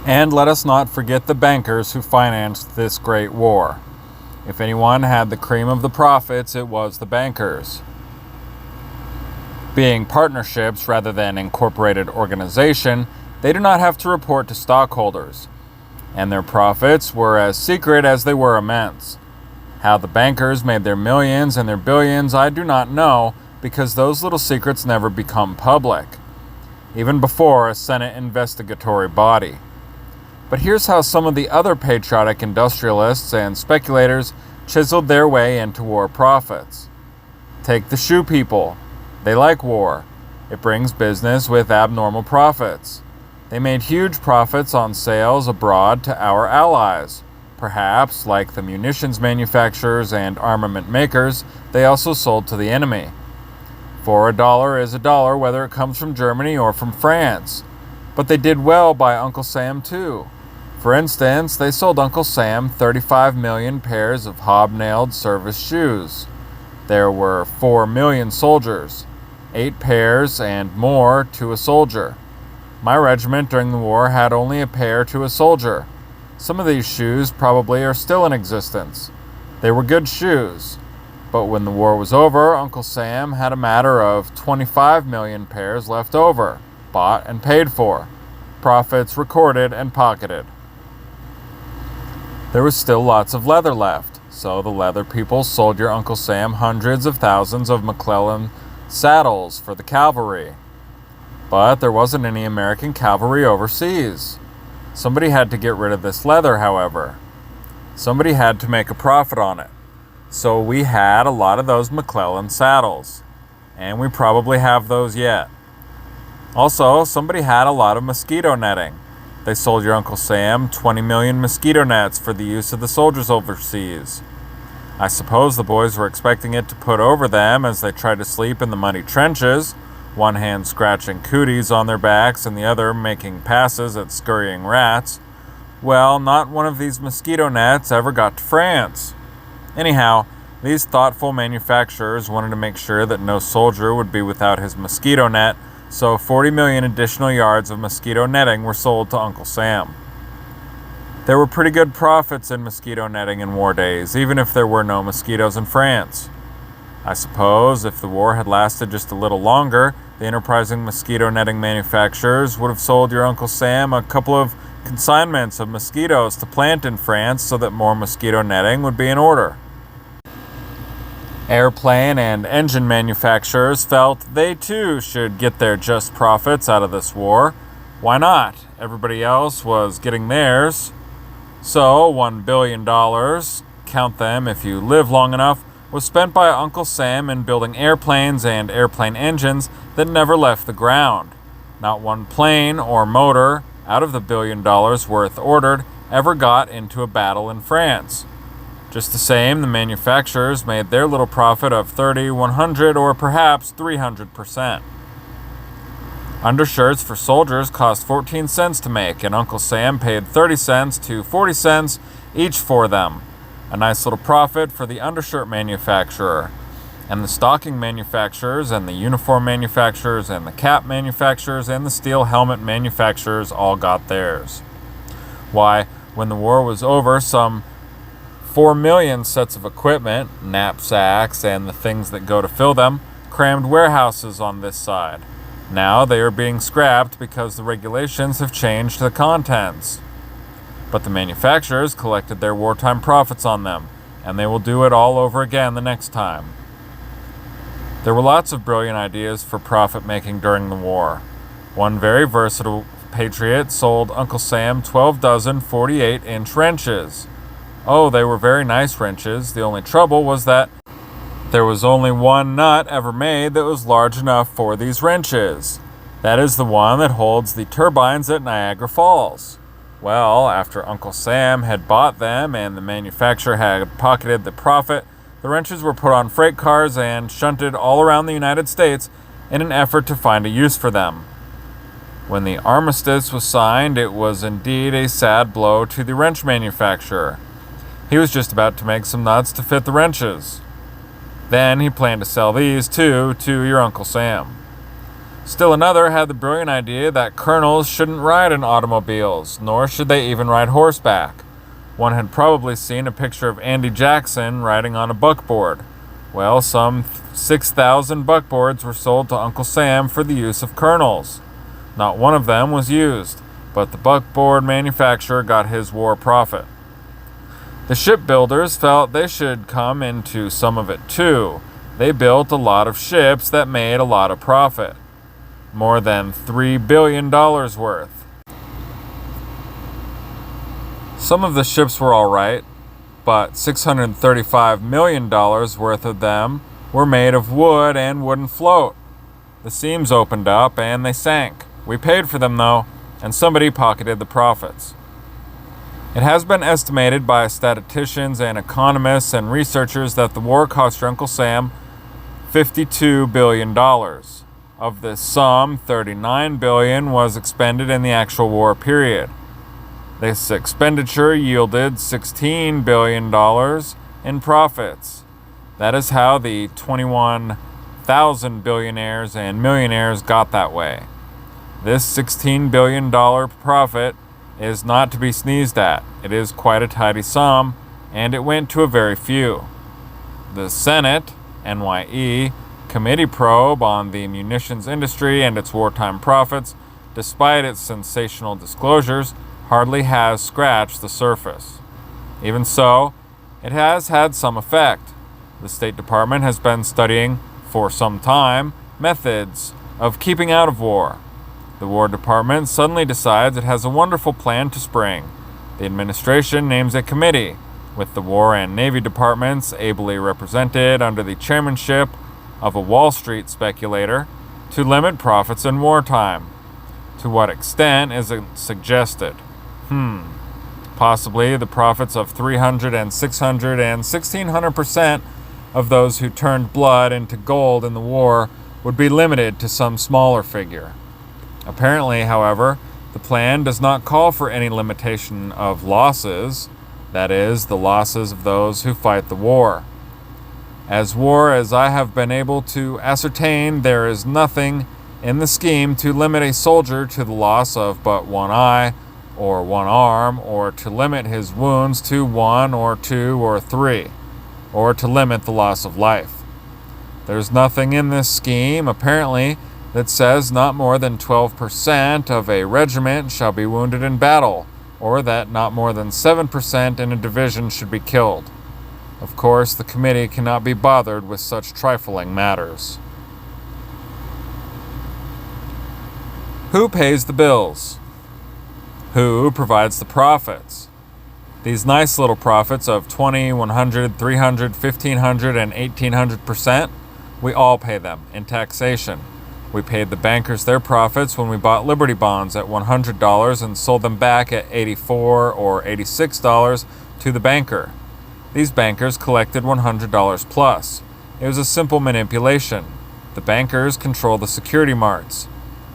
And let us not forget the bankers who financed this great war. If anyone had the cream of the profits, it was the bankers. Being partnerships rather than incorporated organization, they do not have to report to stockholders, and their profits were as secret as they were immense. How the bankers made their millions and their billions, I do not know, because those little secrets never become public, even before a Senate investigatory body. But here's how some of the other patriotic industrialists and speculators chiseled their way into war profits. Take the shoe people. They like war. It brings business with abnormal profits. They made huge profits on sales abroad to our allies. Perhaps, like the munitions manufacturers and armament makers, they also sold to the enemy. For a dollar is a dollar, whether it comes from Germany or from France. But they did well by Uncle Sam, too. For instance, they sold Uncle Sam 35 million pairs of hobnailed service shoes. There were 4 million soldiers, 8 pairs and more to a soldier. My regiment during the war had only a pair to a soldier. Some of these shoes probably are still in existence. They were good shoes. But when the war was over, Uncle Sam had a matter of 25 million pairs left over, bought and paid for, profits recorded and pocketed. There was still lots of leather left, so the leather people sold your Uncle Sam hundreds of thousands of McClellan saddles for the cavalry. But there wasn't any American cavalry overseas. Somebody had to get rid of this leather, however. Somebody had to make a profit on it. So we had a lot of those McClellan saddles, and we probably have those yet. Also, somebody had a lot of mosquito netting. They sold your Uncle Sam 20 million mosquito nets for the use of the soldiers overseas. I suppose the boys were expecting it to put over them as they tried to sleep in the muddy trenches, one hand scratching cooties on their backs and the other making passes at scurrying rats. Well, not one of these mosquito nets ever got to France. Anyhow, these thoughtful manufacturers wanted to make sure that no soldier would be without his mosquito net, so 40 million additional yards of mosquito netting were sold to Uncle Sam. There were pretty good profits in mosquito netting in war days, even if there were no mosquitoes in France. I suppose if the war had lasted just a little longer, the enterprising mosquito netting manufacturers would have sold your Uncle Sam a couple of consignments of mosquitoes to plant in France so that more mosquito netting would be in order. Airplane and engine manufacturers felt they too should get their just profits out of this war. Why not? Everybody else was getting theirs. So $1 billion, count them if you live long enough, was spent by Uncle Sam in building airplanes and airplane engines that never left the ground. Not one plane or motor, out of the $1 billion worth ordered, ever got into a battle in France. Just the same, the manufacturers made their little profit of 30, 100, or perhaps 300%. Undershirts for soldiers cost 14 cents to make, and Uncle Sam paid 30 cents to 40 cents each for them. A nice little profit for the undershirt manufacturer. And the stocking manufacturers, and the uniform manufacturers, and the cap manufacturers, and the steel helmet manufacturers all got theirs. Why, when the war was over, some 4 million sets of equipment, knapsacks, and the things that go to fill them, crammed warehouses on this side. Now they are being scrapped because the regulations have changed the contents. But the manufacturers collected their wartime profits on them, and they will do it all over again the next time. There were lots of brilliant ideas for profit making during the war. One very versatile patriot sold Uncle Sam 12 dozen 48-inch wrenches. Oh, they were very nice wrenches. The only trouble was that there was only one nut ever made that was large enough for these wrenches. That is the one that holds the turbines at Niagara Falls. Well, after Uncle Sam had bought them and the manufacturer had pocketed the profit, the wrenches were put on freight cars and shunted all around the United States in an effort to find a use for them. When the armistice was signed, it was indeed a sad blow to the wrench manufacturer. He was just about to make some nuts to fit the wrenches. Then he planned to sell these, too, to your Uncle Sam. Still another had the brilliant idea that colonels shouldn't ride in automobiles, nor should they even ride horseback. One had probably seen a picture of Andy Jackson riding on a buckboard. Well, some 6,000 buckboards were sold to Uncle Sam for the use of colonels. Not one of them was used, but the buckboard manufacturer got his war profit. The shipbuilders felt they should come into some of it too. They built a lot of ships that made a lot of profit. More than $3 billion worth. Some of the ships were all right, but $635 million worth of them were made of wood and wouldn't float. The seams opened up and they sank. We paid for them though, and somebody pocketed the profits. It has been estimated by statisticians and economists and researchers that the war cost your Uncle Sam $52 billion. Of this sum, $39 billion was expended in the actual war period. This expenditure yielded $16 billion in profits. That is how the 21,000 billionaires and millionaires got that way. This $16 billion profit is not to be sneezed at. It is quite a tidy sum, and it went to a very few. The Senate, NYE, committee probe on the munitions industry and its wartime profits, despite its sensational disclosures, hardly has scratched the surface. Even so, it has had some effect. The State Department has been studying, for some time, methods of keeping out of war. The War Department suddenly decides it has a wonderful plan to spring. The administration names a committee, with the War and Navy departments ably represented under the chairmanship of a Wall Street speculator, to limit profits in wartime. To what extent is it suggested? Possibly the profits of 300 and 600 and 1,600% of those who turned blood into gold in the war would be limited to some smaller figure. Apparently, however, the plan does not call for any limitation of losses, that is, the losses of those who fight the war. As I have been able to ascertain, there is nothing in the scheme to limit a soldier to the loss of but one eye, or one arm, or to limit his wounds to 1 or 2 or 3, or to limit the loss of life. There's nothing in this scheme, apparently, that says not more than 12% of a regiment shall be wounded in battle, or that not more than 7% in a division should be killed. Of course, the committee cannot be bothered with such trifling matters. Who pays the bills? Who provides the profits? These nice little profits of 20, 100, 300, 1,500, and 1,800%, we all pay them in taxation. We paid the bankers their profits when we bought Liberty bonds at $100 and sold them back at $84 or $86 to the banker. These bankers collected $100 plus. It was a simple manipulation. The bankers control the security marts.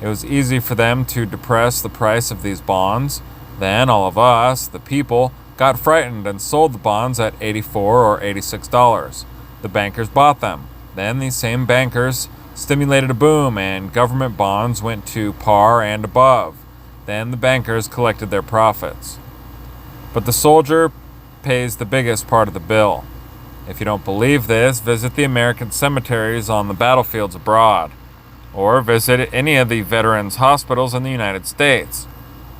It was easy for them to depress the price of these bonds. Then all of us, the people, got frightened and sold the bonds at $84 or $86. The bankers bought them. Then these same bankers stimulated a boom and government bonds went to par and above. Then the bankers collected their profits. But the soldier pays the biggest part of the bill. If you don't believe this, visit the American cemeteries on the battlefields abroad, or visit any of the veterans' hospitals in the United States.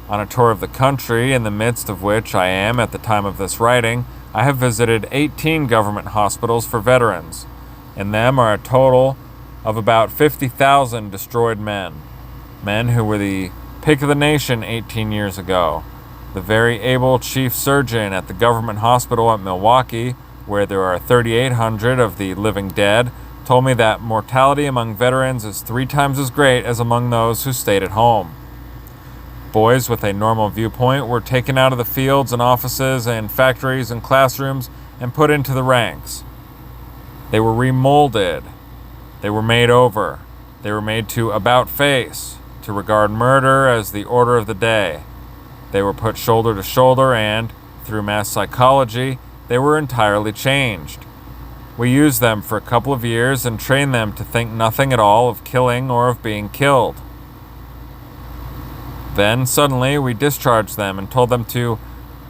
On a tour of the country, in the midst of which I am at the time of this writing, I have visited 18 government hospitals for veterans. In them are a total of about 50,000 destroyed men who were the pick of the nation 18 years ago. The very able chief surgeon at the government hospital at Milwaukee, where there are 3,800 of the living dead, told me that mortality among veterans is 3 times as great as among those who stayed at home. Boys with a normal viewpoint were taken out of the fields and offices and factories and classrooms and put into the ranks. They were remolded. They were made over. They were made to about face, to regard murder as the order of the day. They were put shoulder to shoulder and, through mass psychology, they were entirely changed. We used them for a couple of years and trained them to think nothing at all of killing or of being killed. Then, suddenly, we discharged them and told them to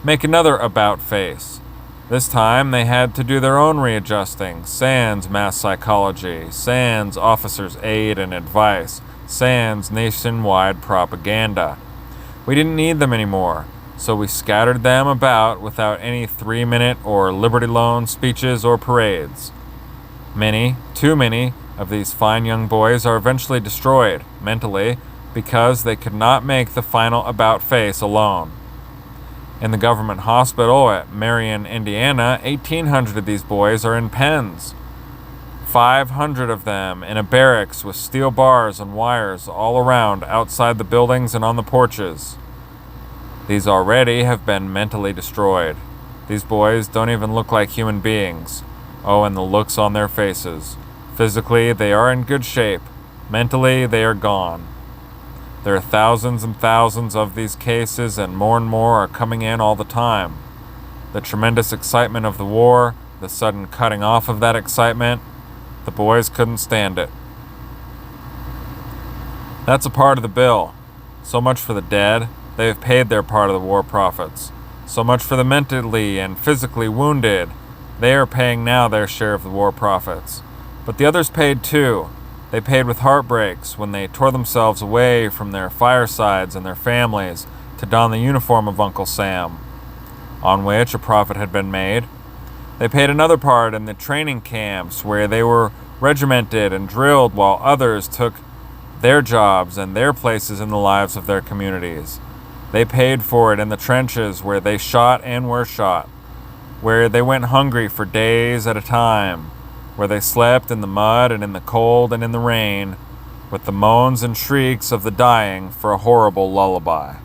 make another about face. This time, they had to do their own readjusting, sans mass psychology, sans officers' aid and advice, sans nationwide propaganda. We didn't need them anymore, so we scattered them about without any 3-minute or Liberty Loan speeches or parades. Many, too many, of these fine young boys are eventually destroyed, mentally, because they could not make the final about face alone. In the government hospital at Marion, Indiana, 1,800 of these boys are in pens. 500 of them in a barracks with steel bars and wires all around outside the buildings and on the porches. These already have been mentally destroyed. These boys don't even look like human beings. Oh, and the looks on their faces. Physically, they are in good shape. Mentally, they are gone. There are thousands and thousands of these cases, and more are coming in all the time. The tremendous excitement of the war, the sudden cutting off of that excitement, the boys couldn't stand it. That's a part of the bill. So much for the dead. They have paid their part of the war profits. So much for the mentally and physically wounded. They are paying now their share of the war profits. But the others paid too. They paid with heartbreaks when they tore themselves away from their firesides and their families to don the uniform of Uncle Sam, on which a profit had been made. They paid another part in the training camps where they were regimented and drilled while others took their jobs and their places in the lives of their communities. They paid for it in the trenches where they shot and were shot, where they went hungry for days at a time, where they slept in the mud and in the cold and in the rain, with the moans and shrieks of the dying for a horrible lullaby.